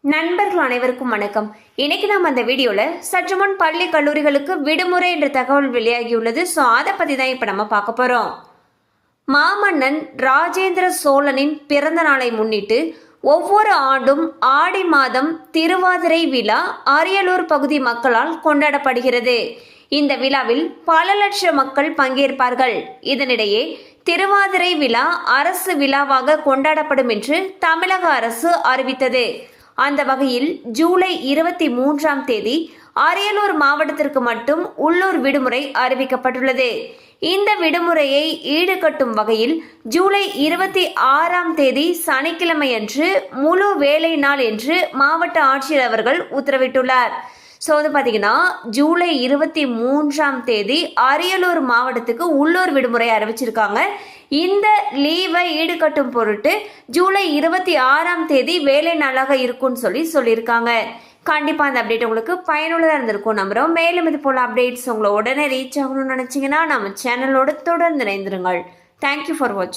நண்பர்கள் அனைவருக்கும் வணக்கம். இன்னைக்கு நம்ம அந்த வீடியோல சற்று முன் பள்ளி கல்லூரிகளுக்கு விடுமுறை என்ற தகவல் வெளியாகியுள்ளது. ஸோ அதை பத்தி தான் இப்ப நம்ம பார்க்க போறோம். மாமன்னன் ராஜேந்திர சோழனின் பிறந்த நாளை முன்னிட்டு ஒவ்வொரு ஆண்டும் ஆடி மாதம் திருவாதிரை விழா அரியலூர் பகுதி மக்களால் கொண்டாடப்படுகிறது. இந்த விழாவில் பல லட்சம் மக்கள் பங்கேற்பார்கள். இதனிடையே திருவாதிரை விழா அரசு விழாவாக கொண்டாடப்படும் என்று தமிழக அரசு அறிவித்தது. அந்த வகையில் ஜூலை 23ஆம் தேதி அரியலூர் மாவட்டத்திற்கு மட்டும் உள்ளூர் விடுமுறை அறிவிக்கப்பட்டுள்ளது. இந்த விடுமுறையை ஈடுகட்டும் வகையில் ஜூலை 26ஆம் தேதி சனிக்கிழமை அன்று முழு வேலை நாள் என்று மாவட்ட ஆட்சியர் அவர்கள் உத்தரவிட்டுள்ளார். ஸோ வந்து பார்த்தீங்கன்னா ஜூலை 23ஆம் தேதி அரியலூர் மாவட்டத்துக்கு உள்ளூர் விடுமுறை அறிவிச்சிருக்காங்க. இந்த லீவை ஈடுகட்டும் பொருட்டு ஜூலை 26ஆம் தேதி வேலை நாளாக இருக்கும்னு சொல்லியிருக்காங்க. கண்டிப்பாக அந்த அப்டேட் உங்களுக்கு பயனுள்ளதாக இருந்திருக்கும் நம்புகிறோம். மேலும் இது போல் அப்டேட்ஸ் உங்களை உடனே ரீச் ஆகணும்னு நினச்சிங்கன்னா நம்ம சேனலோட தொடர்ந்து இணைந்திருங்கள். தேங்க்யூ ஃபார் வாட்சிங்.